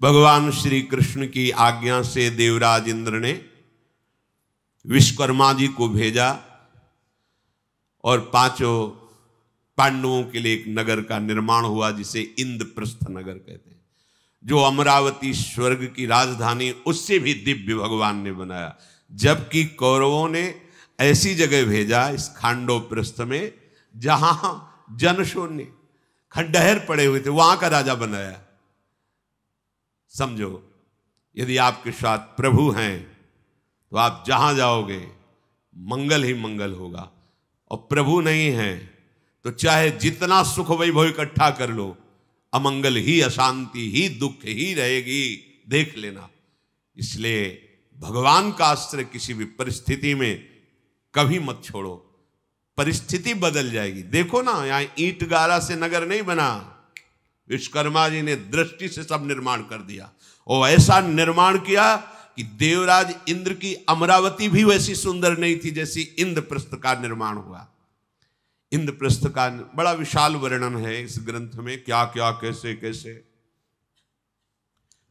भगवान श्री कृष्ण की आज्ञा से देवराज इंद्र ने विश्वकर्मा जी को भेजा और पांचों पांडवों के लिए एक नगर का निर्माण हुआ जिसे इंद्रप्रस्थ नगर कहते हैं, जो अमरावती स्वर्ग की राजधानी उससे भी दिव्य भगवान ने बनाया। जबकि कौरवों ने ऐसी जगह भेजा इस खांडोप्रस्थ में जहां जनशून्य खंडहर पड़े हुए थे, वहां का राजा बनाया। समझो, यदि आपके साथ प्रभु हैं तो आप जहां जाओगे मंगल ही मंगल होगा, और प्रभु नहीं है तो चाहे जितना सुख वैभव इकट्ठा कर लो, अमंगल ही, अशांति ही, दुख ही रहेगी, देख लेना। इसलिए भगवान का आश्रय किसी भी परिस्थिति में कभी मत छोड़ो, परिस्थिति बदल जाएगी। देखो ना, यहां ईंट गारा से नगर नहीं बना, विश्वकर्मा जी ने दृष्टि से सब निर्माण कर दिया, और ऐसा निर्माण किया कि देवराज इंद्र की अमरावती भी वैसी सुंदर नहीं थी जैसी इंद्रप्रस्थ का निर्माण हुआ। इंद्रप्रस्थ का बड़ा विशाल वर्णन है इस ग्रंथ में, क्या क्या कैसे कैसे।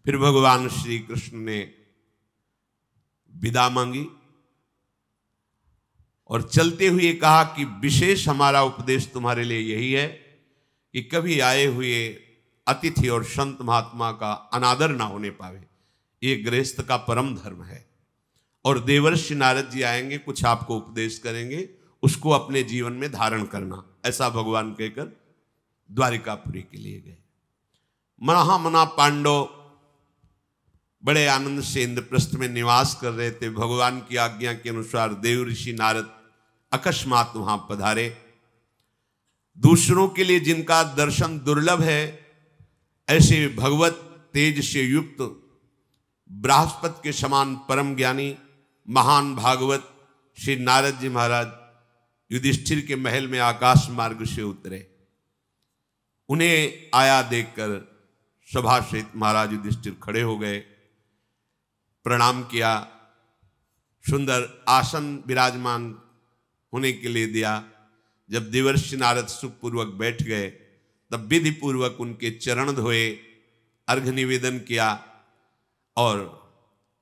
फिर भगवान श्री कृष्ण ने विदा मांगी और चलते हुए कहा कि विशेष हमारा उपदेश तुम्हारे लिए यही है कि कभी आए हुए अतिथि और संत महात्मा का अनादर ना होने पावे, ये गृहस्थ का परम धर्म है। और देवर्षि नारद जी आएंगे, कुछ आपको उपदेश करेंगे, उसको अपने जीवन में धारण करना, ऐसा भगवान कहकर द्वारिकापुरी के लिए गए। मना पांडव बड़े आनंद से इंद्रप्रस्थ में निवास कर रहे थे। भगवान की आज्ञा के अनुसार देव ऋषि नारद अकस्मात वहां पधारे। दूसरों के लिए जिनका दर्शन दुर्लभ है, ऐसे भगवत तेज से युक्त बृहस्पति के समान परम ज्ञानी महान भागवत श्री नारद जी महाराज युधिष्ठिर के महल में आकाश मार्ग से उतरे। उन्हें आया देखकर सभा सहित महाराज युधिष्ठिर खड़े हो गए, प्रणाम किया, सुंदर आसन विराजमान होने के लिए दिया। जब देवर्षि नारद सुखपूर्वक बैठ गए, तब विधि पूर्वक उनके चरण धोए, अर्घ्य निवेदन किया और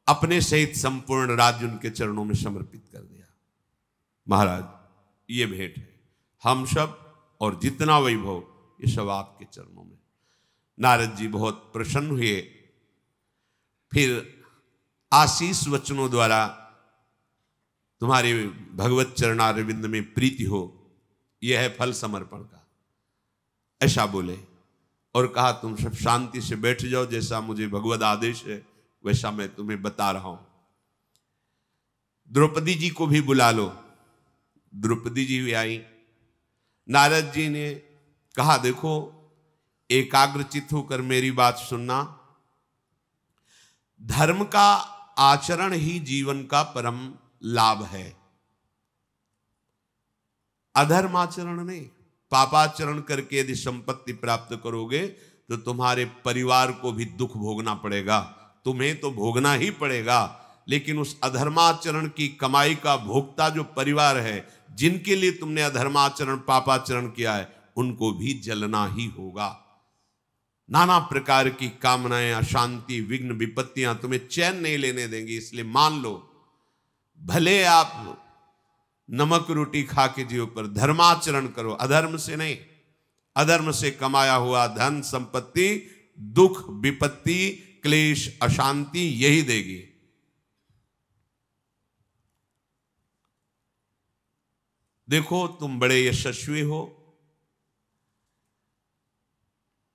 अपने सहित संपूर्ण राज्य उनके चरणों में समर्पित कर दिया। महाराज, ये भेंट है, हम सब और जितना वैभव ये सब आपके चरणों में। नारद जी बहुत प्रसन्न हुए। फिर आशीष वचनों द्वारा तुम्हारे भगवत चरणारविंद में प्रीति हो, यह है फल समर्पण का, ऐसा बोले। और कहा तुम सब शांति से बैठ जाओ, जैसा मुझे भगवत आदेश है वैसा मैं तुम्हें बता रहा हूं। द्रौपदी जी को भी बुला लो। द्रौपदी जी भी आई। नारद जी ने कहा देखो, एकाग्रचित होकर मेरी बात सुनना। धर्म का आचरण ही जीवन का परम लाभ है, अधर्माचरण नहीं। पापाचरण करके यदि संपत्ति प्राप्त करोगे तो तुम्हारे परिवार को भी दुख भोगना पड़ेगा, तुम्हें तो भोगना ही पड़ेगा, लेकिन उस अधर्माचरण की कमाई का भोक्ता जो परिवार है, जिनके लिए तुमने अधर्माचरण पापाचरण किया है, उनको भी जलना ही होगा। नाना प्रकार की कामनाएं, अशांति, विघ्न, विपत्तियां तुम्हें चैन नहीं लेने देंगी। इसलिए मान लो, भले आप नमक रोटी खा के जियो, पर धर्माचरण करो, अधर्म से नहीं। अधर्म से कमाया हुआ धन संपत्ति दुख, विपत्ति, क्लेश, अशांति यही देगी। देखो तुम बड़े यशस्वी हो।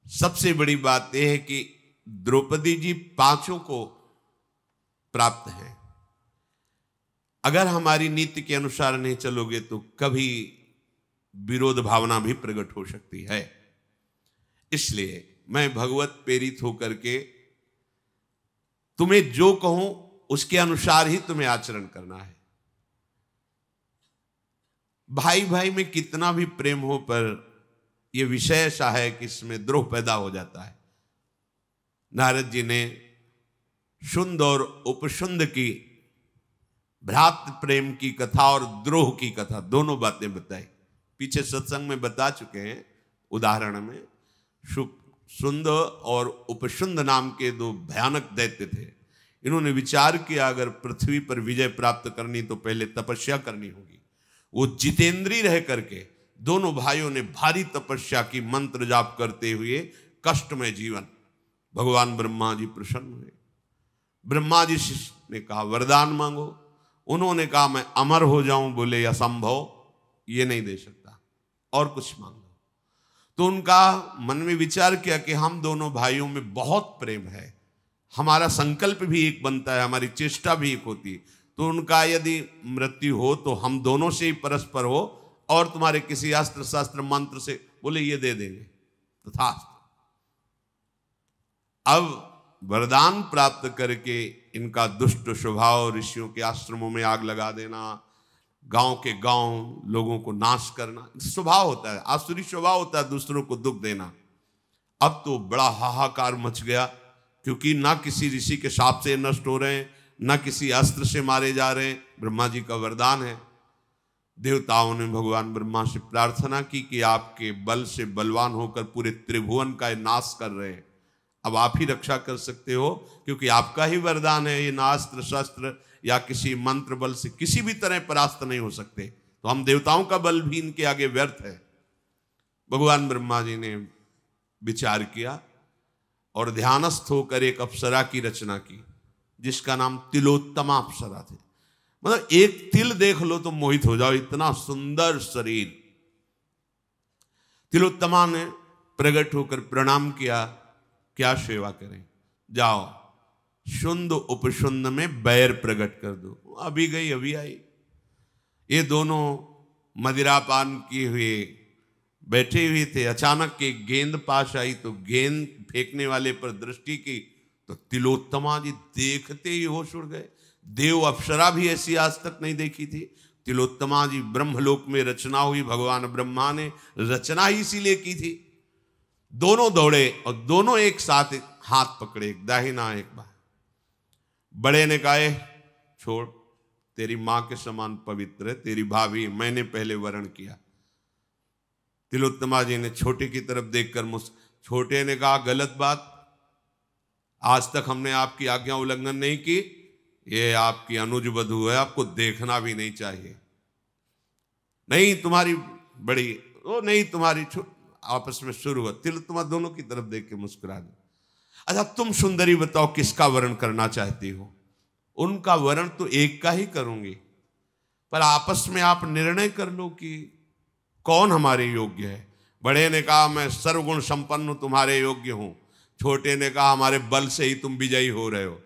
सबसे बड़ी बात यह है कि द्रौपदी जी पांचों को प्राप्त है। अगर हमारी नीति के अनुसार नहीं चलोगे तो कभी विरोध भावना भी प्रकट हो सकती है। इसलिए मैं भगवत प्रेरित होकर के तुम्हें जो कहूं उसके अनुसार ही तुम्हें आचरण करना है। भाई भाई में कितना भी प्रेम हो, पर यह विषय ऐसा है कि इसमें द्रोह पैदा हो जाता है। नारद जी ने शुंद और उपशुंद की भ्रातृ प्रेम की कथा और द्रोह की कथा दोनों बातें बताई। पीछे सत्संग में बता चुके हैं, उदाहरण में शुंद और उपशुंद नाम के दो भयानक दैत्य थे। इन्होंने विचार किया अगर पृथ्वी पर विजय प्राप्त करनी तो पहले तपस्या करनी होगी। वो जितेंद्रीय रह करके दोनों भाइयों ने भारी तपस्या की, मंत्र जाप करते हुए कष्टमय जीवन। भगवान ब्रह्मा जी प्रसन्न हुए। ब्रह्मा जी ने कहा वरदान मांगो। उन्होंने कहा मैं अमर हो जाऊं। बोले असंभव, ये नहीं दे सकता, और कुछ मांग लो। तो उनका मन में विचार किया कि हम दोनों भाइयों में बहुत प्रेम है, हमारा संकल्प भी एक बनता है, हमारी चेष्टा भी एक होती। तो उनका यदि मृत्यु हो तो हम दोनों से ही परस्पर हो, और तुम्हारे किसी अस्त्र शस्त्र मंत्र से। बोले ये दे देंगे। तथास्तु। अब वरदान प्राप्त करके इनका दुष्ट स्वभाव, ऋषियों के आश्रमों में आग लगा देना, गांव के गांव लोगों को नाश करना स्वभाव होता है, आसुरी स्वभाव होता है, दूसरों को दुख देना। अब तो बड़ा हाहाकार मच गया, क्योंकि ना किसी ऋषि के शाप से नष्ट हो रहे हैं, ना किसी अस्त्र से मारे जा रहे हैं। ब्रह्मा जी का वरदान है। देवताओं ने भगवान ब्रह्मा से प्रार्थना की कि आपके बल से बलवान होकर पूरे त्रिभुवन का नाश कर रहे हैं, अब आप ही रक्षा कर सकते हो, क्योंकि आपका ही वरदान है। ये ना अस्त्र शस्त्र या किसी मंत्र बल से किसी भी तरह परास्त नहीं हो सकते, तो हम देवताओं का बल भी इनके आगे व्यर्थ है। भगवान ब्रह्मा जी ने विचार किया और ध्यानस्थ होकर एक अप्सरा की रचना की, जिसका नाम तिलोत्तमा अप्सरा थे। मतलब एक तिल देख लो तो मोहित हो जाओ, इतना सुंदर शरीर। तिलोत्तमा ने प्रकट होकर प्रणाम किया, क्या सेवा करें? जाओ शुंद उपशुंद में बैर प्रकट कर दो। अभी गई अभी आई। ये दोनों मदिरापान किए हुए बैठे हुए थे। अचानक एक गेंद पास आई, तो गेंद फेंकने वाले पर दृष्टि की तो तिलोत्तमा जी देखते ही होश उड़ गए। देव अप्सरा भी ऐसी आज तक नहीं देखी थी। तिलोत्तमा जी ब्रह्मलोक में रचना हुई, भगवान ब्रह्मा ने रचना ही इसीलिए की थी। दोनों दौड़े और दोनों एक साथ हाथ पकड़े, एक दाहिना एक बाएं। बड़े ने कहा छोड़, तेरी मां के समान पवित्र है, तेरी भाभी, मैंने पहले वरण किया। तिलोत्तमा जी ने छोटे की तरफ देखकर छोटे ने कहा गलत बात, आज तक हमने आपकी आज्ञा उल्लंघन नहीं की, ये आपकी अनुज वधू है, आपको देखना भी नहीं चाहिए। नहीं तुम्हारी बड़ी, वो नहीं तुम्हारी, आपस में शुरू हुआ। तिलोत्तमा दोनों की तरफ देख के मुस्कुरा दी। अच्छा तुम सुंदरी बताओ किसका वरण करना चाहती हो? उनका वरण तो एक का ही करूंगी, पर आपस में आप निर्णय कर लो कि कौन हमारे योग्य है। बड़े ने कहा मैं सर्वगुण संपन्न तुम्हारे योग्य हूं। छोटे ने कहा हमारे बल से ही तुम विजयी हो रहे हो।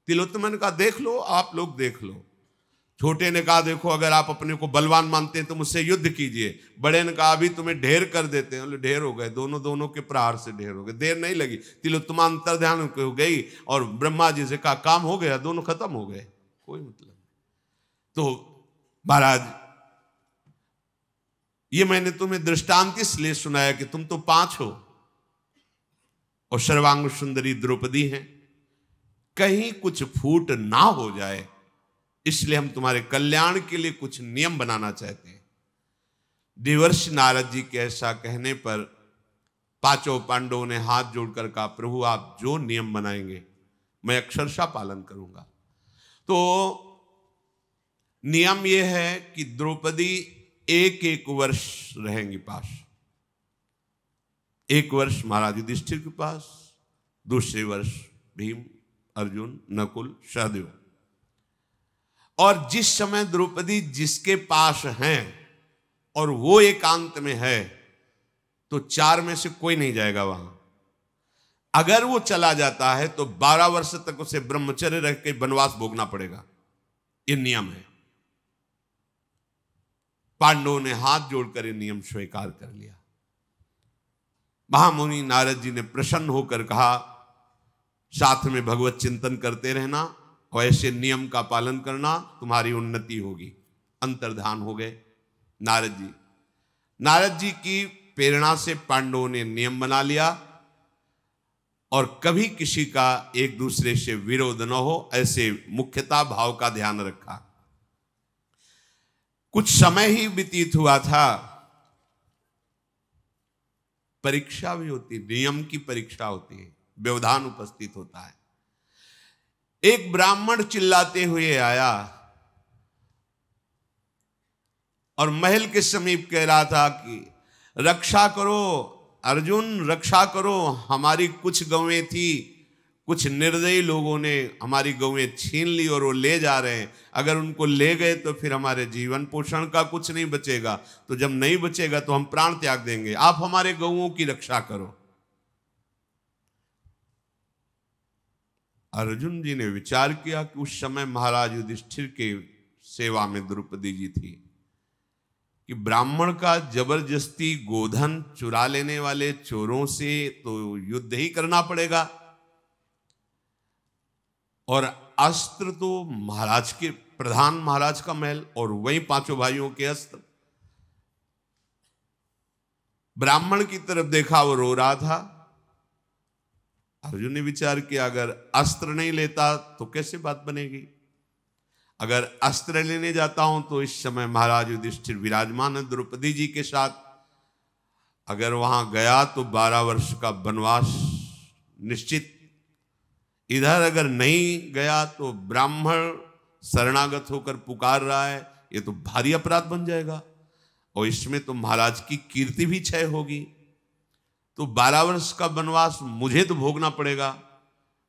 तिलोत्तमा ने कहा देख लो, आप लोग देख लो। छोटे ने कहा देखो अगर आप अपने को बलवान मानते हैं तो मुझसे युद्ध कीजिए। बड़े ने कहा अभी तुम्हें ढेर कर देते हैं। ढेर हो गए, दोनों के प्रहार से ढेर हो गए। देर नहीं लगी, तिलोत्तमा अंतर ध्यान हो गई और ब्रह्मा जी से कहा काम हो गया, दोनों खत्म हो गए, कोई मतलब नहीं। तो महाराज ये मैंने तुम्हें दृष्टांत इसलिए सुनाया कि तुम तो 5 हो और सर्वांग सुंदरी द्रौपदी हैं, कहीं कुछ फूट ना हो जाए, इसलिए हम तुम्हारे कल्याण के लिए कुछ नियम बनाना चाहते हैं। देवर्षि नारद जी के ऐसा कहने पर 5 पांडवों ने हाथ जोड़कर कहा प्रभु आप जो नियम बनाएंगे मैं अक्षरशः पालन करूंगा। तो नियम यह है कि द्रौपदी 1 वर्ष रहेंगी पास। 1 वर्ष महाराज युधिष्ठिर के पास, दूसरे वर्ष भीम, अर्जुन, नकुल, सहदेव। और जिस समय द्रौपदी जिसके पास हैं और वो एकांत में है तो 4 में से कोई नहीं जाएगा वहां। अगर वो चला जाता है तो 12 वर्ष तक उसे ब्रह्मचर्य रह के वनवास भोगना पड़ेगा। ये नियम है। पांडवों ने हाथ जोड़कर ये नियम स्वीकार कर लिया। महामुनि नारद जी ने प्रसन्न होकर कहा साथ में भगवत चिंतन करते रहना और ऐसे नियम का पालन करना, तुम्हारी उन्नति होगी। अंतर्धान हो गए नारद जी की प्रेरणा से पांडवों ने नियम बना लिया और कभी किसी का एक दूसरे से विरोध न हो, ऐसे मुख्यता भाव का ध्यान रखा। कुछ समय ही व्यतीत हुआ था, परीक्षा भी होती है, नियम की परीक्षा होती है, व्यवधान उपस्थित होता है। एक ब्राह्मण चिल्लाते हुए आया और महल के समीप कह रहा था कि रक्षा करो अर्जुन, रक्षा करो, हमारी कुछ गौएं थी, कुछ निर्दयी लोगों ने हमारी गौएं छीन ली और वो ले जा रहे हैं। अगर उनको ले गए तो फिर हमारे जीवन पोषण का कुछ नहीं बचेगा, तो जब नहीं बचेगा तो हम प्राण त्याग देंगे, आप हमारे गौओं की रक्षा करो। अर्जुन जी ने विचार किया कि उस समय महाराज युधिष्ठिर के सेवा में द्रौपदी जी थी कि ब्राह्मण का जबरदस्ती गोधन चुरा लेने वाले चोरों से तो युद्ध ही करना पड़ेगा, और अस्त्र तो महाराज के, प्रधान महाराज का महल, और वही पांचों भाइयों के अस्त्र। ब्राह्मण की तरफ देखा, वो रो रहा था। अर्जुन ने विचार किया अगर अस्त्र नहीं लेता तो कैसे बात बनेगी, अगर अस्त्र लेने जाता हूं तो इस समय महाराज युधिष्ठिर विराजमान है द्रौपदी जी के साथ, अगर वहां गया तो 12 वर्ष का वनवास निश्चित, इधर अगर नहीं गया तो ब्राह्मण शरणागत होकर पुकार रहा है, ये तो भारी अपराध बन जाएगा, और इसमें तो महाराज की कीर्ति भी क्षय होगी, तो 12 वर्ष का वनवास मुझे तो भोगना पड़ेगा,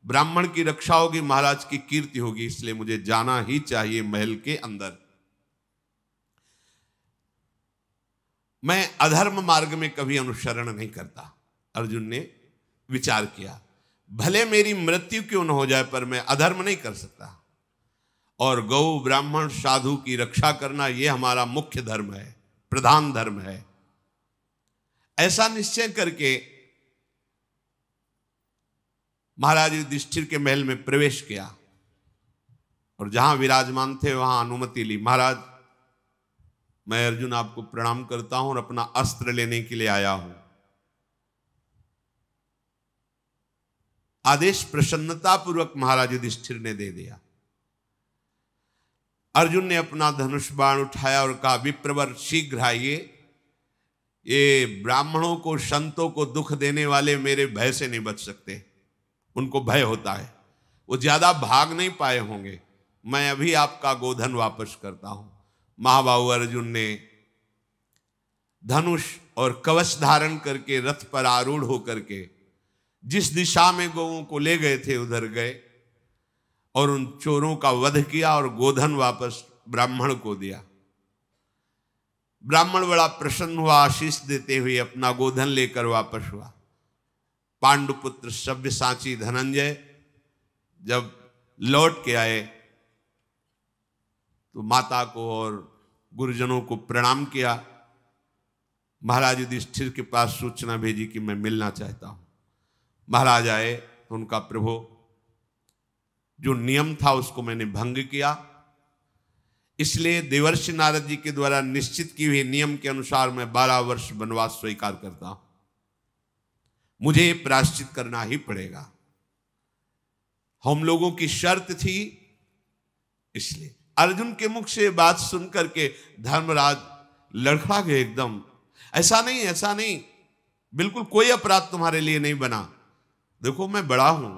ब्राह्मण की रक्षा होगी, महाराज की कीर्ति होगी, इसलिए मुझे जाना ही चाहिए महल के अंदर। मैं अधर्म मार्ग में कभी अनुसरण नहीं करता, अर्जुन ने विचार किया, भले मेरी मृत्यु क्यों न हो जाए पर मैं अधर्म नहीं कर सकता, और गौ ब्राह्मण साधु की रक्षा करना यह हमारा मुख्य धर्म है, प्रधान धर्म है। ऐसा निश्चय करके महाराज युधिष्ठिर के महल में प्रवेश किया और जहां विराजमान थे वहां अनुमति ली। महाराज, मैं अर्जुन आपको प्रणाम करता हूं और अपना अस्त्र लेने के लिए आया हूं। आदेश प्रसन्नता पूर्वक महाराज युधिष्ठिर ने दे दिया। अर्जुन ने अपना धनुष बाण उठाया और कहा, विप्रवर शीघ्र आइए, ये ब्राह्मणों को, संतों को दुख देने वाले मेरे भय से नहीं बच सकते, उनको भय होता है, वो ज्यादा भाग नहीं पाए होंगे, मैं अभी आपका गोधन वापस करता हूं। महाबाहु अर्जुन ने धनुष और कवच धारण करके रथ पर आरूढ़ होकर के जिस दिशा में गौओं को ले गए थे उधर गए और उन चोरों का वध किया और गोधन वापस ब्राह्मण को दिया। ब्राह्मण बड़ा प्रसन्न हुआ, आशीष देते हुए अपना गोधन लेकर वापस हुआ। पांडुपुत्र सव्यसाची धनंजय जब लौट के आए तो माता को और गुरुजनों को प्रणाम किया। महाराज युधिष्ठिर के पास सूचना भेजी कि मैं मिलना चाहता हूं। महाराज आए तो उनका, प्रभु, जो नियम था उसको मैंने भंग किया, इसलिए देवर्षि नारद जी के द्वारा निश्चित की हुई नियम के अनुसार मैं 12 वर्ष वनवास स्वीकार करता हूं, मुझे प्रायश्चित करना ही पड़ेगा। हम लोगों की शर्त थी, इसलिए। अर्जुन के मुख से बात सुनकर के धर्मराज लड़खड़ा गए एकदम। ऐसा नहीं, ऐसा नहीं, बिल्कुल कोई अपराध तुम्हारे लिए नहीं बना। देखो मैं बड़ा हूं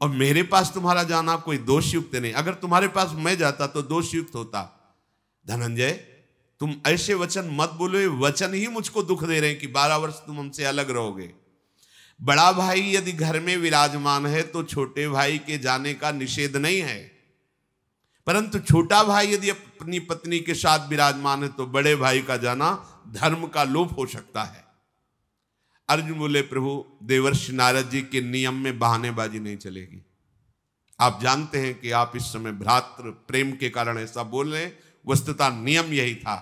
और मेरे पास तुम्हारा जाना कोई दोषयुक्त नहीं, अगर तुम्हारे पास मैं जाता तो दोषयुक्त होता। धनंजय, तुम ऐसे वचन मत बोलो, ये वचन ही मुझको दुख दे रहे हैं कि 12 वर्ष तुम हमसे अलग रहोगे। बड़ा भाई यदि घर में विराजमान है तो छोटे भाई के जाने का निषेध नहीं है, परंतु छोटा भाई यदि अपनी पत्नी के साथ विराजमान है तो बड़े भाई का जाना धर्म का लोप हो सकता है। अर्जुन बोले, प्रभु, देवर्षि नारद जी के नियम में बहानेबाजी नहीं चलेगी। आप जानते हैं कि आप इस समय भ्रातृ प्रेम के कारण ऐसा बोल रहे हैं, वस्तुतः नियम यही था,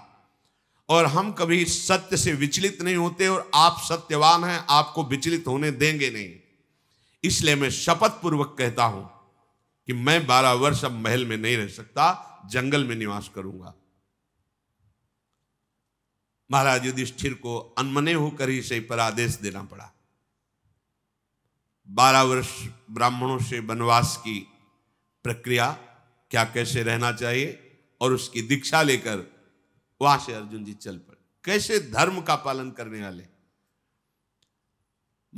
और हम कभी सत्य से विचलित नहीं होते, और आप सत्यवान हैं, आपको विचलित होने देंगे नहीं। इसलिए मैं शपथ पूर्वक कहता हूं कि मैं 12 वर्ष अब महल में नहीं रह सकता, जंगल में निवास करूंगा। महाराज युधिष्ठिर को अनमने होकर ही सही पर आदेश देना पड़ा। 12 वर्ष ब्राह्मणों से वनवास की प्रक्रिया, क्या कैसे रहना चाहिए, और उसकी दीक्षा लेकर वहां से अर्जुन जी चल पड़े। कैसे धर्म का पालन करने वाले,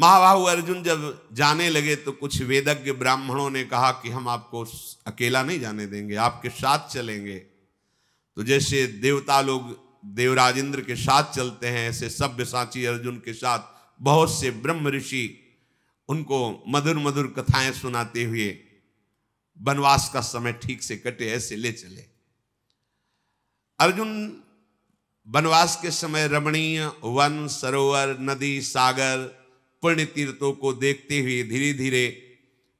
महाबाहु अर्जुन जब जाने लगे तो कुछ वेदज्ञ ब्राह्मणों ने कहा कि हम आपको अकेला नहीं जाने देंगे, आपके साथ चलेंगे। तो जैसे देवता लोग देवराज इंद्र के साथ चलते हैं, ऐसे सब्यसाची अर्जुन के साथ बहुत से ब्रह्म ऋषि उनको मधुर मधुर कथाएं सुनाते हुए वनवास का समय ठीक से कटे, ऐसे ले चले। अर्जुन वनवास के समय रमणीय वन, सरोवर, नदी, सागर, पुण्य तीर्थों को देखते हुए धीरे धीरे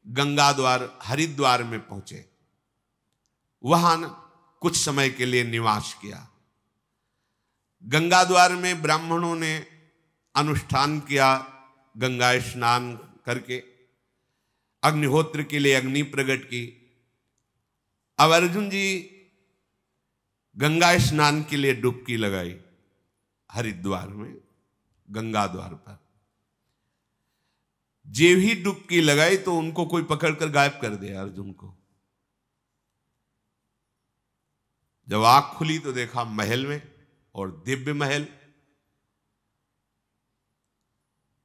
गंगा द्वार हरिद्वार में पहुंचे। वहां कुछ समय के लिए निवास किया। गंगा द्वार में ब्राह्मणों ने अनुष्ठान किया, गंगा स्नान करके अग्निहोत्र के लिए अग्नि प्रकट की। अब अर्जुन जी गंगा स्नान के लिए डुबकी लगाई हरिद्वार में गंगा द्वार पर। जे भी डुबकी लगाई तो उनको कोई पकड़कर गायब कर दिया अर्जुन को। जब आंख खुली तो देखा महल में, और दिव्य महल।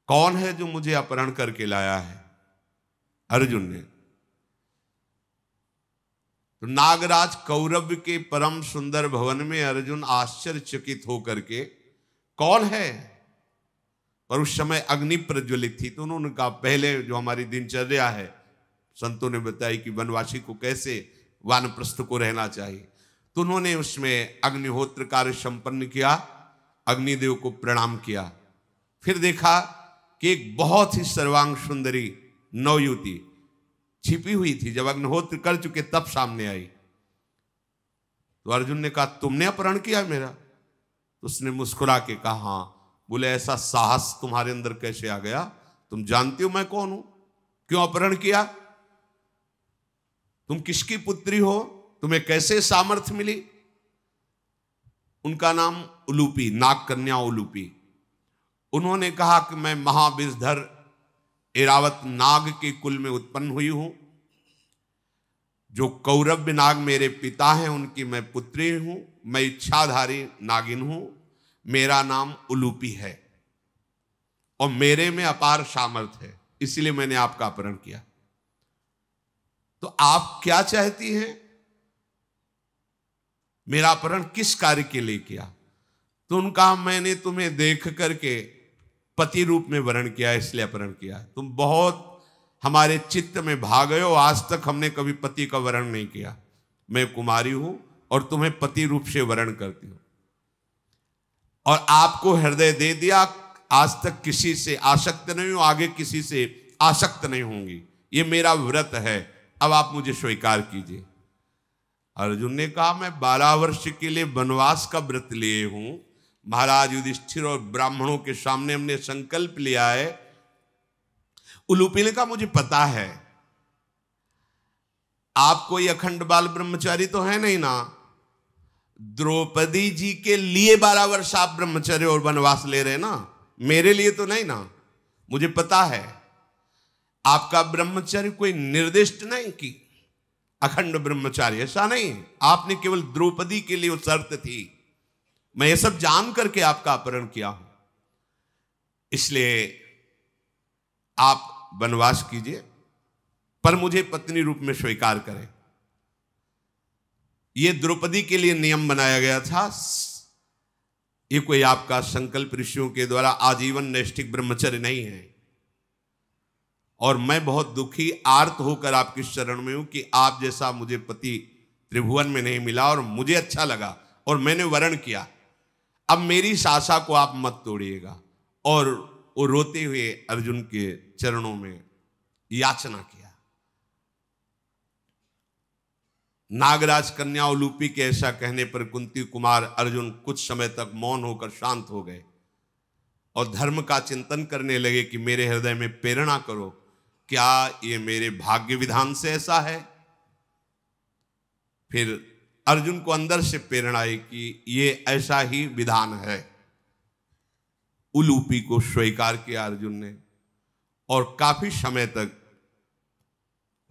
कौन है जो मुझे अपहरण करके लाया है? अर्जुन ने। तो नागराज कौरव के परम सुंदर भवन में अर्जुन आश्चर्यचकित होकर के, कौन है? पर उस समय अग्नि प्रज्वलित थी। तो उन्होंने कहा पहले जो हमारी दिनचर्या है, संतों ने बताई कि वनवासी को कैसे वानप्रस्थ को रहना चाहिए। तो उन्होंने उसमें अग्निहोत्र कार्य संपन्न किया, अग्निदेव को प्रणाम किया। फिर देखा कि एक बहुत ही सर्वांग सुंदरी नवयुवती छिपी हुई थी। जब अग्निहोत्र कर चुके तब सामने आई। तो अर्जुन ने कहा तुमने अपहरण किया मेरा? तो उसने मुस्कुरा के कहा हाँ। बोले ऐसा साहस तुम्हारे अंदर कैसे आ गया? तुम जानती हो मैं कौन हूं? क्यों अपहरण किया? तुम किसकी पुत्री हो? तुम्हें कैसे सामर्थ्य मिली? उनका नाम उलूपी, नाग कन्या उलूपी। उन्होंने कहा कि मैं महाविषधर ऐरावत नाग के कुल में उत्पन्न हुई हूं। जो कौरव्य नाग मेरे पिता हैं उनकी मैं पुत्री हूं। मैं इच्छाधारी नागिन हूं। मेरा नाम उलूपी है और मेरे में अपार सामर्थ्य है, इसलिए मैंने आपका अपहरण किया। तो आप क्या चाहती हैं? मेरा अपहरण किस कार्य के लिए किया? तो उनका मैंने तुम्हें देख करके पति रूप में वर्ण किया, इसलिए अपहरण किया। तुम बहुत हमारे चित्त में भाग गए हो। आज तक हमने कभी पति का वर्ण नहीं किया। मैं कुमारी हूं और तुम्हें पति रूप से वर्ण करती हूं, और आपको हृदय दे दिया। आज तक किसी से आसक्त नहीं हूं, आगे किसी से आसक्त नहीं होंगी। ये मेरा व्रत है, अब आप मुझे स्वीकार कीजिए। अर्जुन ने कहा मैं 12 वर्ष के लिए वनवास का व्रत लिए हूं। महाराज युधिष्ठिर और ब्राह्मणों के सामने हमने संकल्प लिया है। उलूपी ने कहा मुझे पता है, आप कोई अखंड बाल ब्रह्मचारी तो है नहीं ना? द्रौपदी जी के लिए 12 वर्ष आप ब्रह्मचर्य और वनवास ले रहे ना, मेरे लिए तो नहीं ना। मुझे पता है आपका ब्रह्मचर्य कोई निर्दिष्ट नहीं कि अखंड ब्रह्मचारी, ऐसा नहीं। आपने केवल द्रौपदी के लिए वो शर्त थी। मैं ये सब जान करके आपका अपहरण किया हूं, इसलिए आप वनवास कीजिए, पर मुझे पत्नी रूप में स्वीकार करें। ये द्रौपदी के लिए नियम बनाया गया था। ये कोई आपका संकल्प ऋषियों के द्वारा आजीवन नैष्ठिक ब्रह्मचर्य नहीं है। और मैं बहुत दुखी आर्त होकर आपकी शरण में हूं कि आप जैसा मुझे पति त्रिभुवन में नहीं मिला, और मुझे अच्छा लगा और मैंने वर्ण किया। अब मेरी इस आशा को आप मत तोड़िएगा। और वो रोते हुए अर्जुन के चरणों में याचना किया। नागराज कन्या उलूपी के ऐसा कहने पर कुंती कुमार अर्जुन कुछ समय तक मौन होकर शांत हो गए और धर्म का चिंतन करने लगे कि मेरे हृदय में प्रेरणा करो, क्या ये मेरे भाग्य विधान से ऐसा है? फिर अर्जुन को अंदर से प्रेरणा आई कि ये ऐसा ही विधान है। उलूपी को स्वीकार किया अर्जुन ने और काफी समय तक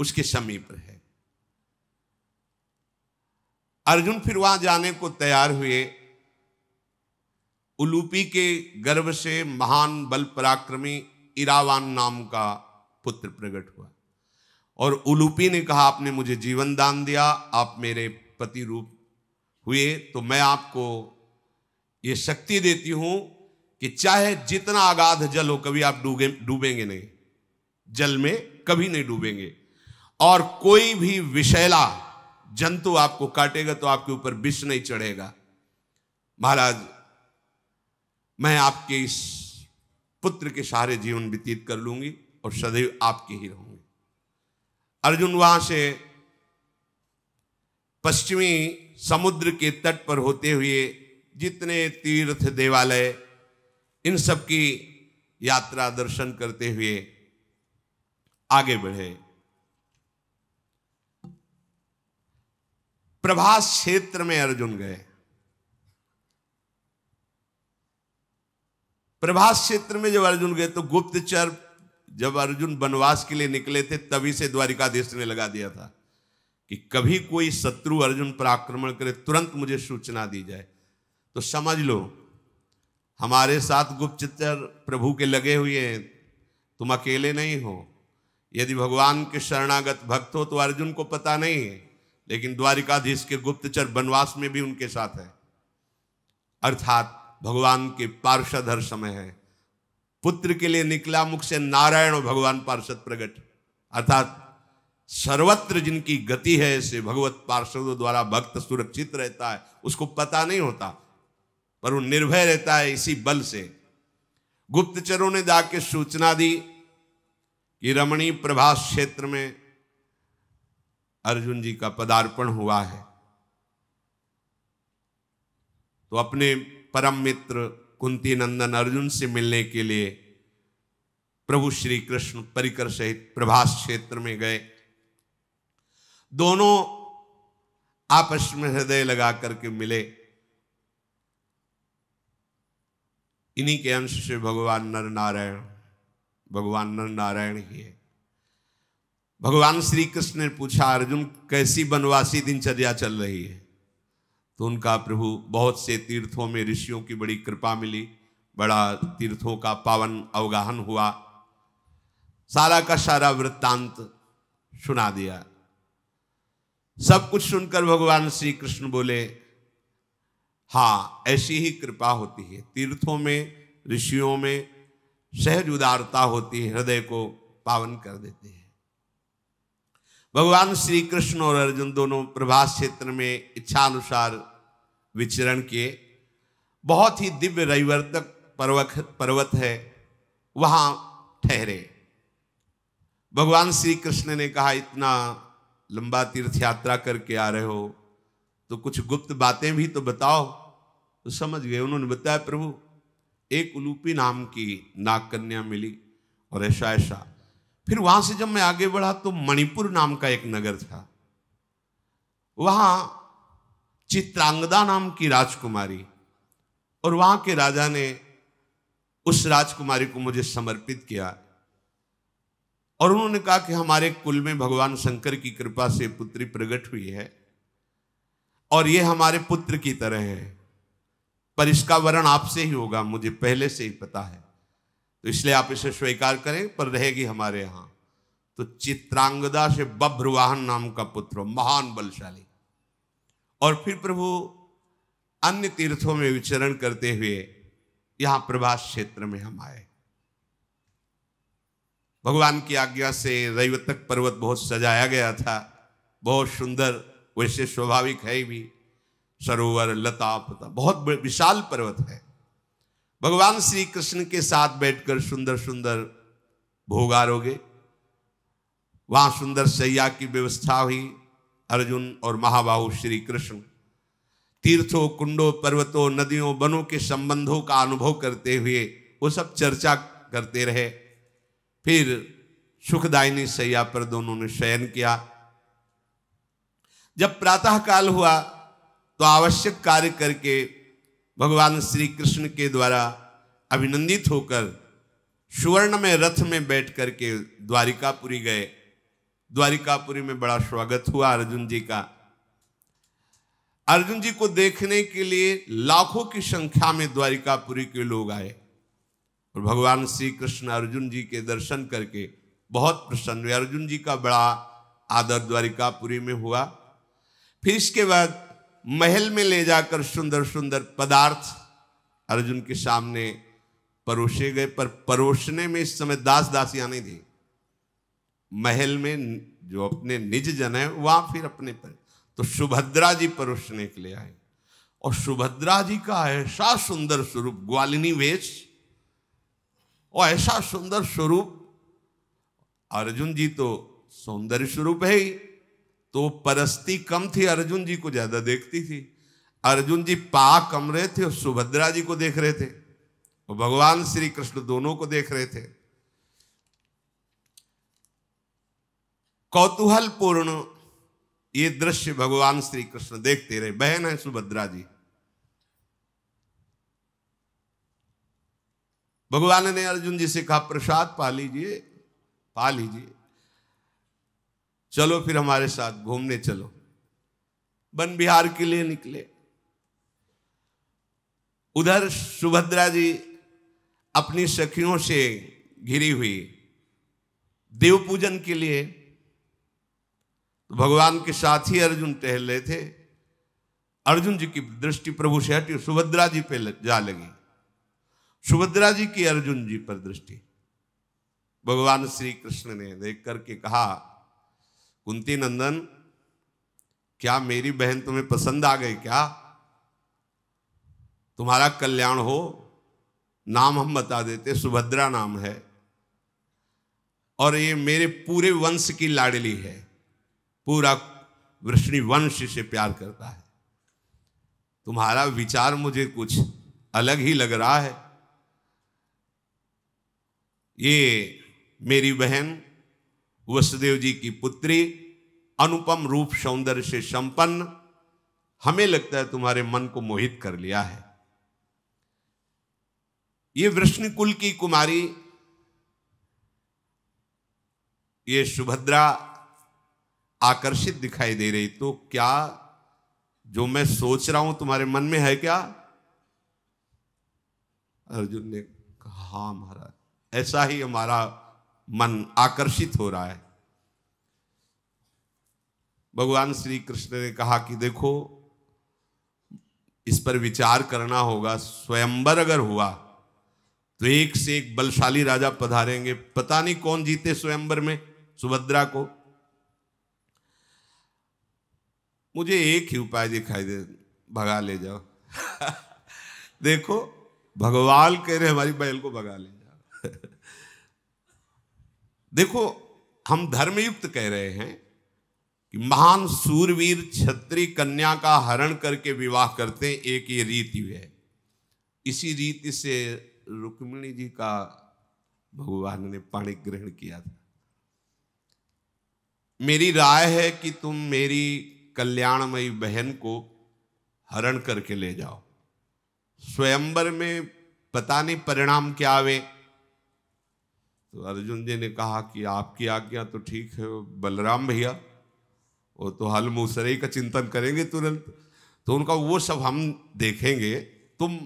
उसके समीप रहे। अर्जुन फिर वहां जाने को तैयार हुए। उलूपी के गर्भ से महान बल पराक्रमी इरावान नाम का पुत्र प्रकट हुआ। और उलूपी ने कहा, आपने मुझे जीवन दान दिया, आप मेरे पति रूप हुए, तो मैं आपको ये शक्ति देती हूं कि चाहे जितना अगाध जल हो, कभी आप डूबेंगे नहीं, जल में कभी नहीं डूबेंगे। और कोई भी विषैला जंतु आपको काटेगा तो आपके ऊपर विष नहीं चढ़ेगा। महाराज, मैं आपके इस पुत्र के सहारे जीवन व्यतीत कर लूंगी और सदैव आपके ही रहूंगी। अर्जुन वहां से पश्चिमी समुद्र के तट पर होते हुए जितने तीर्थ देवालय, इन सब की यात्रा दर्शन करते हुए आगे बढ़े। प्रभास क्षेत्र में अर्जुन गए। प्रभास क्षेत्र में जब अर्जुन गए तो गुप्तचर, जब अर्जुन वनवास के लिए निकले थे तभी से द्वारिकाधीश ने लगा दिया था कि कभी कोई शत्रु अर्जुन पर आक्रमण करे तुरंत मुझे सूचना दी जाए। तो समझ लो हमारे साथ गुप्तचर प्रभु के लगे हुए हैं, तुम अकेले नहीं हो। यदि भगवान के शरणागत भक्त हो तो अर्जुन को पता नहीं है, लेकिन द्वारिकाधीश के गुप्तचर वनवास में भी उनके साथ है। अर्थात भगवान के पार्षद हर समय है। पुत्र के लिए निकला मुख से नारायण और भगवान पार्षद प्रकट, अर्थात सर्वत्र जिनकी गति है, ऐसे भगवत पार्षदों द्वारा भक्त सुरक्षित रहता है। उसको पता नहीं होता पर वो निर्भय रहता है इसी बल से। गुप्तचरों ने जाके सूचना दी कि रमणीय प्रभास क्षेत्र में अर्जुन जी का पदार्पण हुआ है। तो अपने परम मित्र कुंती नंदन अर्जुन से मिलने के लिए प्रभु श्री कृष्ण परिकर सहित प्रभास क्षेत्र में गए। दोनों आपस में हृदय लगा करके मिले। इन्हीं के अंश से भगवान नर नारायण ही है। भगवान श्री कृष्ण ने पूछा, अर्जुन कैसी वनवासी दिनचर्या चल रही है? तो उनका प्रभु, बहुत से तीर्थों में ऋषियों की बड़ी कृपा मिली, बड़ा तीर्थों का पावन अवगाहन हुआ, सारा का सारा वृत्तांत सुना दिया। सब कुछ सुनकर भगवान श्री कृष्ण बोले, हाँ ऐसी ही कृपा होती है, तीर्थों में ऋषियों में सहज उदारता होती है, हृदय को पावन कर देते हैं। भगवान श्री कृष्ण और अर्जुन दोनों प्रभास क्षेत्र में इच्छानुसार विचरण किए। बहुत ही दिव्य रविवर्तक पर्वत है, वहां ठहरे। भगवान श्री कृष्ण ने कहा, इतना लंबा तीर्थ यात्रा करके आ रहे हो तो कुछ गुप्त बातें भी तो बताओ। तो समझ गए। उन्होंने बताया, प्रभु एक उलूपी नाम की नाग कन्या मिली और ऐसा ऐसा। फिर वहां से जब मैं आगे बढ़ा तो मणिपुर नाम का एक नगर था, वहां चित्रांगदा नाम की राजकुमारी, और वहां के राजा ने उस राजकुमारी को मुझे समर्पित किया। और उन्होंने कहा कि हमारे कुल में भगवान शंकर की कृपा से पुत्री प्रकट हुई है और ये हमारे पुत्र की तरह है, पर इसका वरण आपसे ही होगा, मुझे पहले से ही पता है, तो इसलिए आप इसे स्वीकार करें, पर रहेगी हमारे यहां। तो चित्रांगदा से बभ्रुवाहन नाम का पुत्र, महान बलशाली। और फिर प्रभु अन्य तीर्थों में विचरण करते हुए यहां प्रभास क्षेत्र में हम आए। भगवान की आज्ञा से रैवतक पर्वत बहुत सजाया गया था, बहुत सुंदर, वैसे स्वाभाविक है भी, सरोवर लता पता, बहुत विशाल पर्वत है। भगवान श्री कृष्ण के साथ बैठकर सुंदर सुंदर भोग आरोगे। वहां सुंदर शैया की व्यवस्था हुई। अर्जुन और महाबाहु श्री कृष्ण तीर्थों, कुंडों, पर्वतों, नदियों, वनों के संबंधों का अनुभव करते हुए वो सब चर्चा करते रहे। फिर सुखदायिनी शैया पर दोनों ने शयन किया। जब प्रातः काल हुआ तो आवश्यक कार्य करके भगवान श्री कृष्ण के द्वारा अभिनंदित होकर सुवर्ण में रथ में बैठ करके द्वारिकापुरी गए। द्वारिकापुरी में बड़ा स्वागत हुआ अर्जुन जी का। अर्जुन जी को देखने के लिए लाखों की संख्या में द्वारिकापुरी के लोग आए। और भगवान श्री कृष्ण अर्जुन जी के दर्शन करके बहुत प्रसन्न हुए। अर्जुन जी का बड़ा आदर द्वारिकापुरी में हुआ। फिर इसके बाद महल में ले जाकर सुंदर सुंदर पदार्थ अर्जुन के सामने परोसे गए, पर परोसने में इस समय दास दासियां नहीं थी। महल में जो अपने निज जन है वहां फिर अपने पर, तो सुभद्रा जी परोसने के लिए आए। और सुभद्रा जी का ऐसा सुंदर स्वरूप, ग्वालिनी वेश और ऐसा सुंदर स्वरूप। अर्जुन जी तो सौंदर्य स्वरूप है ही, तो परस्ती कम थी, अर्जुन जी को ज्यादा देखती थी। अर्जुन जी पा कम रहे थे और सुभद्रा जी को देख रहे थे, और भगवान श्री कृष्ण दोनों को देख रहे थे। कौतूहल पूर्ण ये दृश्य भगवान श्री कृष्ण देखते रहे। बहन है सुभद्रा जी। भगवान ने अर्जुन जी से कहा प्रसाद पा लीजिए, पा लीजिए, चलो फिर हमारे साथ घूमने चलो। वन विहार के लिए निकले। उधर सुभद्रा जी अपनी सखियों से घिरी हुई देव पूजन के लिए, तो भगवान के साथ ही अर्जुन टहल रहे थे। अर्जुन जी की दृष्टि प्रभु से हटी, सुभद्रा जी पे जा लगी। सुभद्रा जी की अर्जुन जी पर दृष्टि। भगवान श्री कृष्ण ने देख करके कहा कुंती नंदन, क्या मेरी बहन तुम्हें पसंद आ गई क्या? तुम्हारा कल्याण हो। नाम हम बता देते, सुभद्रा नाम है, और ये मेरे पूरे वंश की लाडली है। पूरा वृष्णि वंश से प्यार करता है। तुम्हारा विचार मुझे कुछ अलग ही लग रहा है। ये मेरी बहन वसुदेव जी की पुत्री, अनुपम रूप सौंदर्य से संपन्न, हमें लगता है तुम्हारे मन को मोहित कर लिया है। ये वृष्णि कुल की कुमारी, ये सुभद्रा आकर्षित दिखाई दे रही, तो क्या जो मैं सोच रहा हूं तुम्हारे मन में है क्या? अर्जुन ने कहा हाँ महाराज, ऐसा ही हमारा मन आकर्षित हो रहा है। भगवान श्री कृष्ण ने कहा कि देखो, इस पर विचार करना होगा। स्वयंवर अगर हुआ तो एक से एक बलशाली राजा पधारेंगे, पता नहीं कौन जीते स्वयंवर में सुभद्रा को। मुझे एक ही उपाय दिखाई दे, भगा ले जाओ। देखो भगवान कह रहे हमारी बहन को भगा ले जाओ। देखो हम धर्मयुक्त कह रहे हैं कि महान सूरवीर क्षत्रिय कन्या का हरण करके विवाह करते हैं, एक ये रीति है। इसी रीति से रुक्मिणी जी का भगवान ने पाणी ग्रहण किया था। मेरी राय है कि तुम मेरी कल्याणमयी बहन को हरण करके ले जाओ। स्वयंवर में पता नहीं परिणाम क्या आवे। तो अर्जुन जी ने कहा कि आपकी आज्ञा तो ठीक है बलराम भैया, वो तो हल मूसरे का चिंतन करेंगे तुरंत, तो उनका वो सब हम देखेंगे। तुम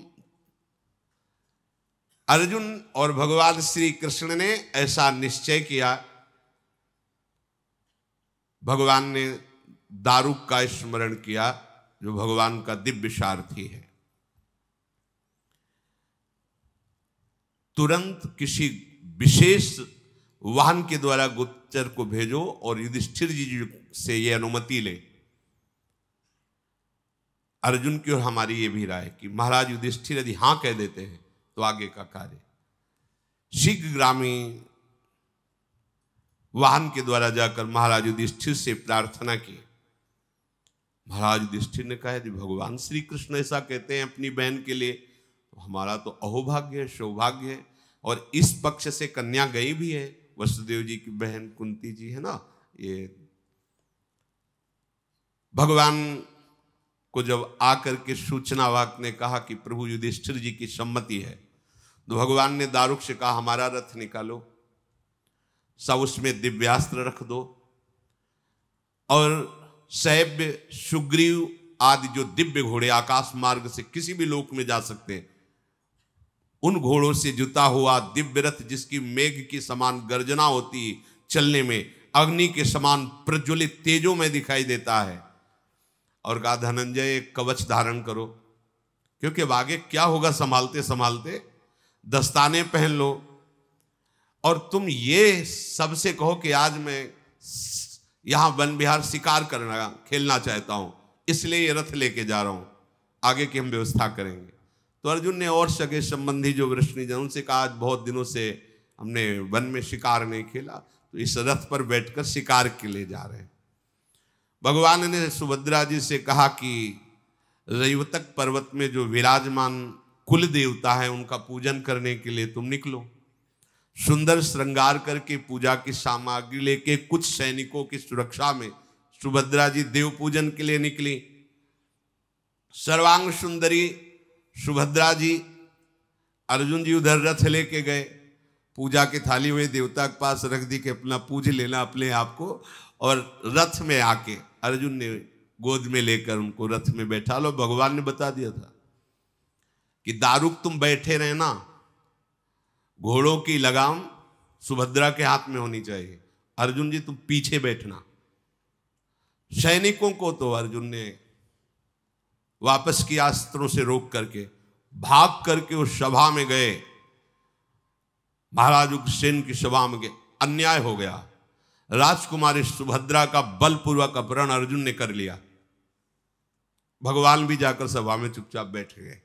अर्जुन और भगवान श्री कृष्ण ने ऐसा निश्चय किया। भगवान ने दारुक का स्मरण किया, जो भगवान का दिव्य सारथी है। तुरंत किसी विशेष वाहन के द्वारा गुप्तचर को भेजो और युधिष्ठिर जी से यह अनुमति ले। अर्जुन की और हमारी ये भी राय कि महाराज युधिष्ठिर यदि हां कह देते हैं तो आगे का कार्य शीघ्रगामी वाहन के द्वारा जाकर महाराज युधिष्ठिर से प्रार्थना की। महाराज युधिष्ठिर ने कहा यदि भगवान श्री कृष्ण ऐसा कहते हैं अपनी बहन के लिए, तो हमारा तो अहोभाग्य है, सौभाग्य है। और इस पक्ष से कन्या गई भी है, वसुदेव जी की बहन कुंती जी है ना। ये भगवान को जब आकर के सूचनावाक ने कहा कि प्रभु युधिष्ठिर जी की सम्मति है, तो भगवान ने दारुक से कहा हमारा रथ निकालो, सब उसमें दिव्यास्त्र रख दो, और सैव्य सुग्रीव आदि जो दिव्य घोड़े आकाश मार्ग से किसी भी लोक में जा सकते हैं, उन घोड़ों से जुता हुआ दिव्य रथ जिसकी मेघ की समान गर्जना होती चलने में, अग्नि के समान प्रज्वलित तेजों में दिखाई देता है। और कहा धनंजय एक कवच धारण करो, क्योंकि आगे क्या होगा संभालते संभालते, दस्ताने पहन लो और तुम ये सबसे कहो कि आज मैं यहां वन विहार शिकार करना खेलना चाहता हूं, इसलिए ये रथ लेके जा रहा हूं, आगे की हम व्यवस्था करेंगे। तो अर्जुन ने और सगे संबंधी जो वृष्णिजन उनसे कहा आज बहुत दिनों से हमने वन में शिकार नहीं खेला, तो इस रथ पर बैठकर शिकार के लिए जा रहे हैं। भगवान ने सुभद्रा जी से कहा कि रैवतक पर्वत में जो विराजमान कुल देवता है उनका पूजन करने के लिए तुम निकलो। सुंदर श्रृंगार करके पूजा की सामग्री लेके कुछ सैनिकों की सुरक्षा में सुभद्रा जी देव पूजन के लिए निकली। सर्वांग सुंदरी सुभद्रा जी, अर्जुन जी उधर रथ लेके गए, पूजा की थाली हुए देवता के पास रख दी कि अपना पूज लेना अपने आप को, और रथ में आके अर्जुन ने गोद में लेकर उनको रथ में बैठा लो। भगवान ने बता दिया था कि दारुक तुम बैठे रहना, घोड़ों की लगाम सुभद्रा के हाथ में होनी चाहिए, अर्जुन जी तुम पीछे बैठना। सैनिकों को तो अर्जुन ने वापस किया अस्त्रों से रोक करके, भाग करके उस सभा में गए, महाराज उग्रसेन की सभा में गए। अन्याय हो गया, राजकुमारी सुभद्रा का बलपूर्वक अपहरण अर्जुन ने कर लिया। भगवान भी जाकर सभा में चुपचाप बैठ गए।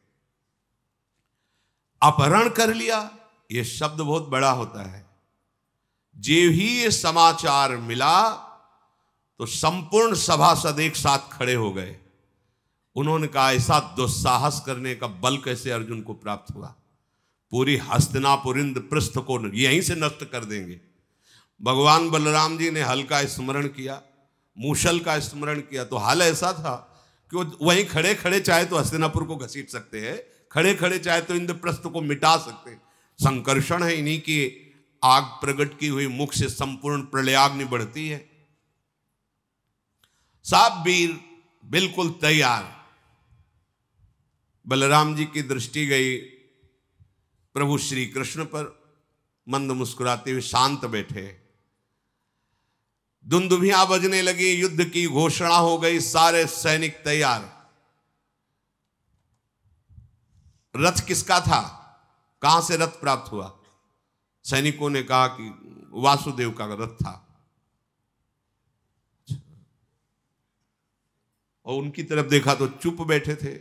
अपहरण कर लिया, यह शब्द बहुत बड़ा होता है। जे ही ये समाचार मिला तो संपूर्ण सभासद एक साथ खड़े हो गए। उन्होंने कहा ऐसा दुस्साहस करने का बल कैसे अर्जुन को प्राप्त हुआ, पूरी हस्तिनापुर इंद्रप्रस्थ को यहीं से नष्ट कर देंगे। भगवान बलराम जी ने हल का स्मरण किया, मूषल का स्मरण किया, तो हाल ऐसा था कि वो वहीं खड़े खड़े चाहे तो हस्तिनापुर को घसीट सकते हैं, खड़े खड़े चाहे तो इंद्रप्रस्थ को मिटा सकते हैं। संकर्षण है, इन्हीं की आग प्रकट की हुई मुख से संपूर्ण प्रलयाग्नि बढ़ती है। सब वीर बिल्कुल तैयार। बलराम जी की दृष्टि गई प्रभु श्री कृष्ण पर, मंद मुस्कुराते हुए शांत बैठे। दुंदुभियां बजने लगी, युद्ध की घोषणा हो गई, सारे सैनिक तैयार। रथ किसका था, कहां से रथ प्राप्त हुआ? सैनिकों ने कहा कि वासुदेव का रथ था। और उनकी तरफ देखा तो चुप बैठे थे।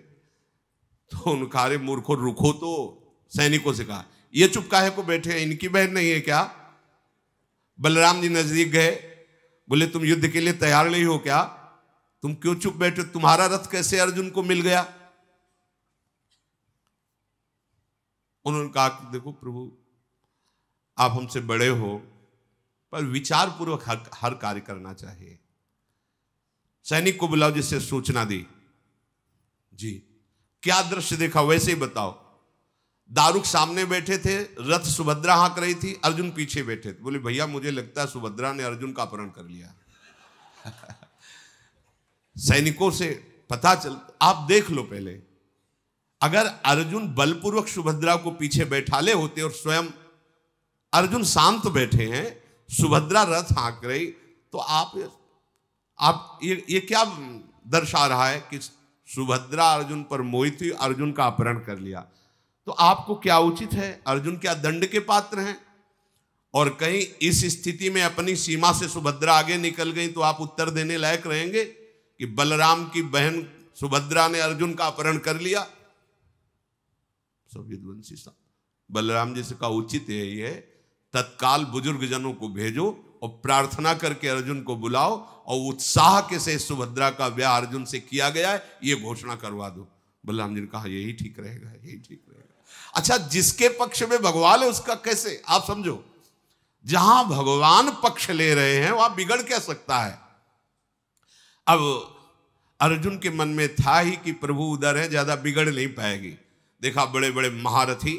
तो उनका अरे मूर्खों रुको, तो सैनिकों से कहा ये चुप काहे को बैठे हैं, इनकी बहन नहीं है क्या? बलराम जी नजदीक गए, बोले तुम युद्ध के लिए तैयार नहीं हो क्या? तुम क्यों चुप बैठे? तुम्हारा रथ कैसे अर्जुन को मिल गया? उन्होंने कहा कि देखो प्रभु, आप हमसे बड़े हो, पर विचार पूर्वक हर कार्य करना चाहिए। सैनिक को बुलाओ जिससे सूचना दी। जी, क्या दृश्य देखा वैसे ही बताओ। दारुक सामने बैठे थे, रथ सुभद्रा हाँक रही थी, अर्जुन पीछे बैठे थे। बोले भैया मुझे लगता है सुभद्रा ने अर्जुन का अपहरण कर लिया। सैनिकों से पता चल, आप देख लो पहले, अगर अर्जुन बलपूर्वक सुभद्रा को पीछे बैठा ले होते और स्वयं अर्जुन शांत बैठे हैं, सुभद्रा रथ हाँक रही, तो आप ये क्या दर्शा रहा है कि सुभद्रा अर्जुन पर मोहित हुई, अर्जुन का अपहरण कर लिया। तो आपको क्या उचित है? अर्जुन क्या दंड के पात्र हैं? और कहीं इस स्थिति में अपनी सीमा से सुभद्रा आगे निकल गई तो आप उत्तर देने लायक रहेंगे कि बलराम की बहन सुभद्रा ने अर्जुन का अपहरण कर लिया? सब विद्वांसी साहब, बलराम जी से कहा उचित यही है, तत्काल बुजुर्ग जनों को भेजो और प्रार्थना करके अर्जुन को बुलाओ और उत्साह के से सुभद्रा का ब्याह अर्जुन से किया गया है ये घोषणा करवा दो। बलराम जी ने कहा यही ठीक रहेगा, यही ठीक रहेगा। अच्छा, जिसके पक्ष में भगवान है उसका कैसे, आप समझो, जहां भगवान पक्ष ले रहे हैं वहां बिगड़ क्या सकता है? अब अर्जुन के मन में था ही कि प्रभु उधर है, ज्यादा बिगड़ नहीं पाएगी। देखा बड़े बड़े महारथी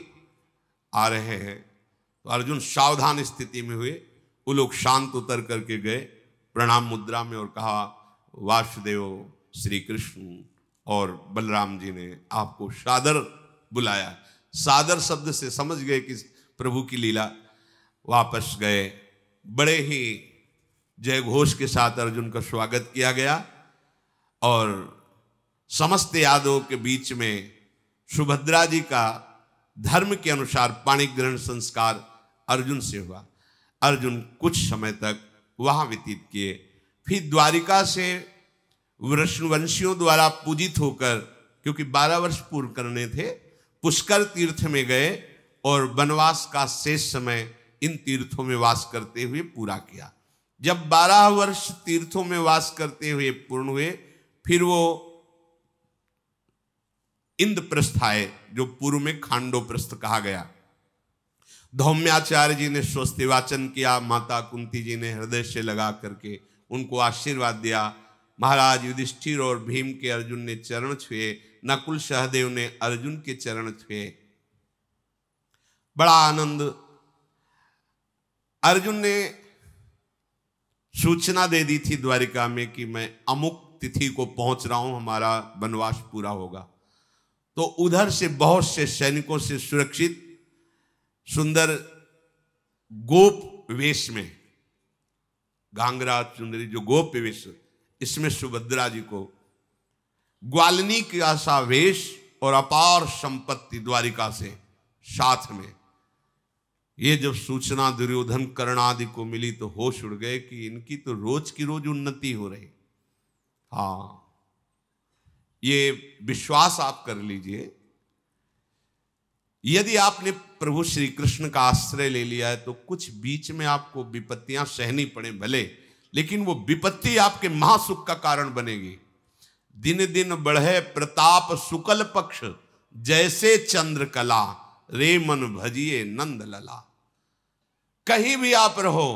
आ रहे हैं, तो अर्जुन सावधान स्थिति में हुए। वो लोग शांत उतर करके गए प्रणाम मुद्रा में और कहा वासुदेव श्री कृष्ण और बलराम जी ने आपको सादर बुलाया। सादर शब्द से समझ गए कि प्रभु की लीला। वापस गए, बड़े ही जय घोष के साथ अर्जुन का स्वागत किया गया और समस्त यादवों के बीच में सुभद्रा जी का धर्म के अनुसार पाणी ग्रहण संस्कार अर्जुन से हुआ। अर्जुन कुछ समय तक वहां व्यतीत किए, फिर द्वारिका से वृषवंशियों द्वारा पूजित होकर, क्योंकि 12 वर्ष पूर्ण करने थे, पुष्कर तीर्थ में गए और वनवास का शेष समय इन तीर्थों में वास करते हुए पूरा किया। जब 12 वर्ष तीर्थों में वास करते हुए पूर्ण हुए, फिर वो इंद्रप्रस्थ आए, जो पूर्व में खांडोप्रस्थ कहा गया। धौम्याचार्य जी ने स्वस्ति वाचन किया, माता कुंती जी ने हृदय से लगा करके उनको आशीर्वाद दिया। महाराज युधिष्ठिर और भीम के अर्जुन ने चरण छुए, नकुल सहदेव ने अर्जुन के चरण छुए। बड़ा आनंद। अर्जुन ने सूचना दे दी थी द्वारिका में कि मैं अमुक तिथि को पहुंच रहा हूं, हमारा वनवास पूरा होगा। तो उधर से बहुत से सैनिकों से सुरक्षित सुंदर गोप वेश में, घांगरा चुनरी जो गोप वेश, इसमें सुभद्रा जी को ग्वालिनी का सा वेश और अपार संपत्ति द्वारिका से साथ में। ये जब सूचना दुर्योधन कर्ण आदि को मिली तो होश उड़ गए कि इनकी तो रोज की रोज उन्नति हो रही। हाँ, ये विश्वास आप कर लीजिए, यदि आपने प्रभु श्री कृष्ण का आश्रय ले लिया है तो कुछ बीच में आपको विपत्तियां सहनी पड़े भले, लेकिन वो विपत्ति आपके महासुख का कारण बनेगी। दिन दिन बढ़े प्रताप शुक्ल पक्ष, जैसे चंद्रकला रे मन भजिए नंद लला। कहीं भी आप रहो,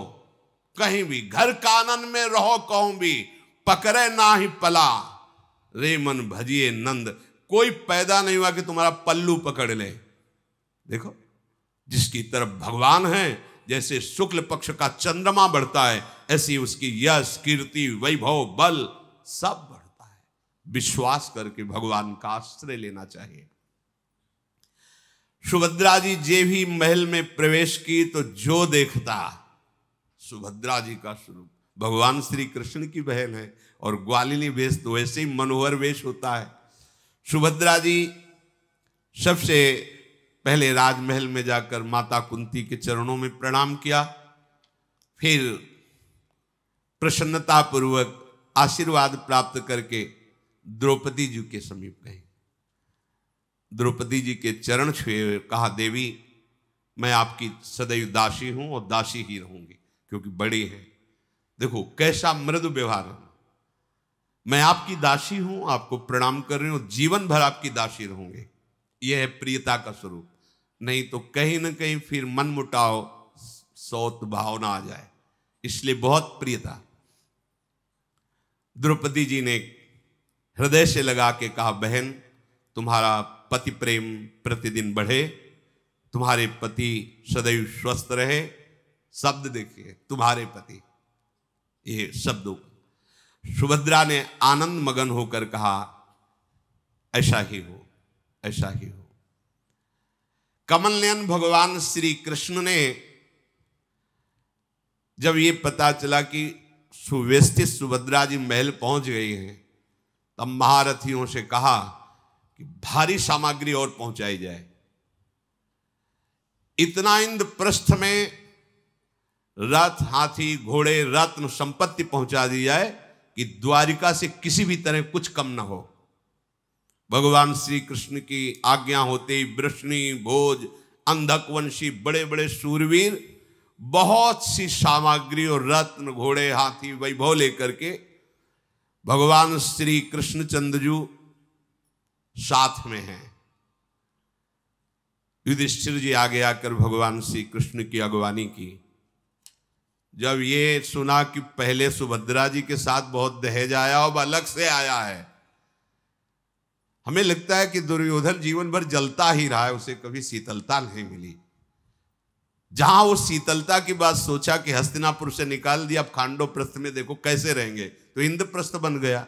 कहीं भी, घर कानन में रहो कहूं भी, पकड़े ना ही पला रे मन भजिए नंद। कोई पैदा नहीं हुआ कि तुम्हारा पल्लू पकड़ ले। देखो, जिसकी तरफ भगवान है, जैसे शुक्ल पक्ष का चंद्रमा बढ़ता है, ऐसी उसकी यश कीर्ति वैभव बल सब बढ़ता है। विश्वास करके भगवान का आश्रय लेना चाहिए। सुभद्रा जी जे भी महल में प्रवेश की तो जो देखता सुभद्रा जी का स्वरूप। भगवान श्री कृष्ण की बहन है और ग्वालिनी वेश तो वैसे ही मनोहर वेश होता है। सुभद्रा जी सबसे पहले राजमहल में जाकर माता कुंती के चरणों में प्रणाम किया, फिर प्रसन्नता पूर्वक आशीर्वाद प्राप्त करके द्रौपदी जी के समीप गए। द्रौपदी जी के चरण छुए, कहा देवी मैं आपकी सदैव दासी हूं और दासी ही रहूंगी, क्योंकि बड़ी है। देखो कैसा मृदु व्यवहार है। मैं आपकी दासी हूं, आपको प्रणाम कर रही हूं, जीवन भर आपकी दासी रहूंगी। यह है प्रियता का स्वरूप। नहीं तो कहीं ना कहीं फिर मन मुटाव सौत भावना आ जाए, इसलिए बहुत प्रियता। द्रौपदी जी ने हृदय से लगा के कहा, बहन तुम्हारा पति प्रेम प्रतिदिन बढ़े, तुम्हारे पति सदैव स्वस्थ रहे। शब्द देखिए, तुम्हारे पति, ये शब्दों। सुभद्रा ने आनंद मगन होकर कहा, ऐसा ही हो, ऐसा ही हो। कमल नयन भगवान श्री कृष्ण ने जब ये पता चला कि सुव्यवस्थित सुभद्रा जी महल पहुंच गई हैं, तब महारथियों से कहा कि भारी सामग्री और पहुंचाई जाए। इतना इंद्रप्रस्थ में रथ, हाथी, घोड़े, रत्न, संपत्ति पहुंचा दी जाए कि द्वारिका से किसी भी तरह कुछ कम ना हो। भगवान श्री कृष्ण की आज्ञा होते ही वृष्णि, भोज, अंधकवंशी, बड़े बड़े सूरवीर बहुत सी सामग्री और रत्न, घोड़े, हाथी, वैभव लेकर के भगवान श्री कृष्णचंद्र जी साथ में हैं। युधिष्ठिर जी आगे आकर भगवान श्री कृष्ण की अगवानी की। जब ये सुना कि पहले सुभद्रा जी के साथ बहुत दहेज आया और अलग से आया है, हमें लगता है कि दुर्योधन जीवन भर जलता ही रहा है, उसे कभी शीतलता नहीं मिली। जहां वो शीतलता की बात सोचा कि हस्तिनापुर से निकाल दिया, अब खांडोप्रस्थ में देखो कैसे रहेंगे, तो इंद्रप्रस्थ बन गया।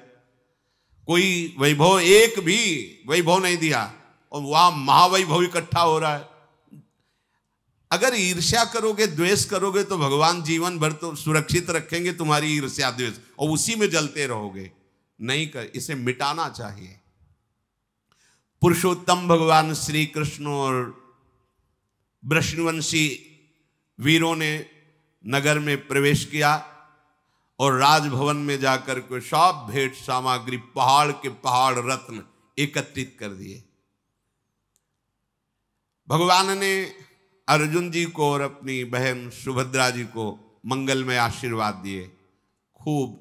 कोई वैभव, एक भी वैभव नहीं दिया। और वहां महावैभव इकट्ठा हो रहा है। अगर ईर्ष्या करोगे, द्वेष करोगे, तो भगवान जीवन भर तो सुरक्षित रखेंगे तुम्हारी ईर्ष्या द्वेष, और उसी में जलते रहोगे। नहीं कर, इसे मिटाना चाहिए। पुरुषोत्तम भगवान श्री कृष्ण और वृषणवंशी वीरों ने नगर में प्रवेश किया और राजभवन में जाकर के सब भेंट सामग्री, पहाड़ के पहाड़ रत्न एकत्रित कर दिए। भगवान ने अर्जुन जी को और अपनी बहन सुभद्रा जी को मंगलमय आशीर्वाद दिए, खूब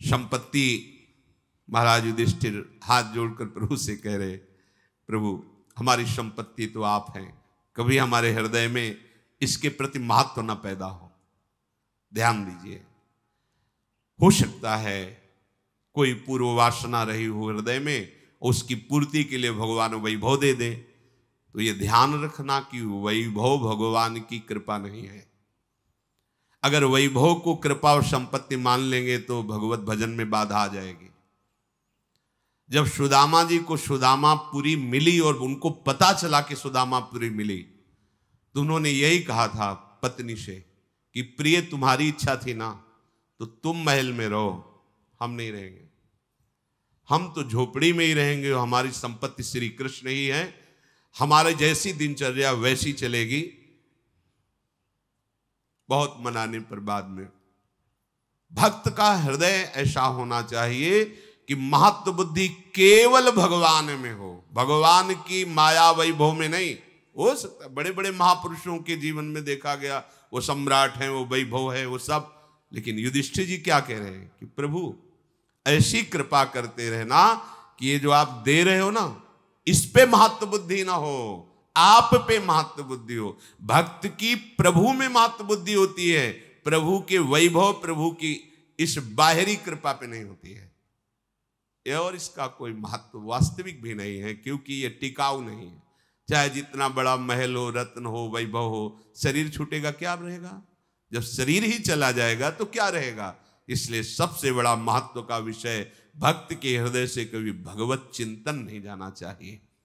संपत्ति। महाराज युधिष्ठिर हाथ जोड़कर प्रभु से कह रहे, प्रभु हमारी संपत्ति तो आप हैं, कभी हमारे हृदय में इसके प्रति महत्व न पैदा हो, ध्यान दीजिए। हो सकता है कोई पूर्व वासना रही हो हृदय में, उसकी पूर्ति के लिए भगवान वैभव दे दे, तो ये ध्यान रखना कि वैभव भगवान की कृपा नहीं है। अगर वैभव को कृपा और संपत्ति मान लेंगे तो भगवत भजन में बाधा आ जाएगी। जब सुदामा जी को सुदामापुरी मिली और उनको पता चला कि सुदामापुरी मिली, तो उन्होंने यही कहा था पत्नी से कि प्रिय तुम्हारी इच्छा थी ना, तो तुम महल में रहो, हम नहीं रहेंगे, हम तो झोपड़ी में ही रहेंगे, हमारी संपत्ति श्री कृष्ण ही है, हमारे जैसी दिनचर्या वैसी चलेगी। बहुत मनाने पर बाद में भक्त का हृदय ऐसा होना चाहिए कि महत्व बुद्धि केवल भगवान में हो, भगवान की माया वैभव में नहीं। हो सकता बड़े बड़े महापुरुषों के जीवन में देखा गया, वो सम्राट हैं, वो वैभव है, वो सब, लेकिन युधिष्ठिर जी क्या कह रहे हैं कि प्रभु ऐसी कृपा करते रहना कि ये जो आप दे रहे हो ना, इस पे महत्व बुद्धि ना हो, आप पे महत्व बुद्धि हो। भक्त की प्रभु में महत्व बुद्धि होती है, प्रभु के वैभव, प्रभु की इस बाहरी कृपा पे नहीं होती है। और इसका कोई महत्व वास्तविक भी नहीं है, क्योंकि ये टिकाऊ नहीं है। चाहे जितना बड़ा महल हो, रत्न हो, वैभव हो, शरीर छूटेगा क्या रहेगा? जब शरीर ही चला जाएगा तो क्या रहेगा? इसलिए सबसे बड़ा महत्व का विषय, भक्त के हृदय से कभी भगवत चिंतन नहीं जाना चाहिए।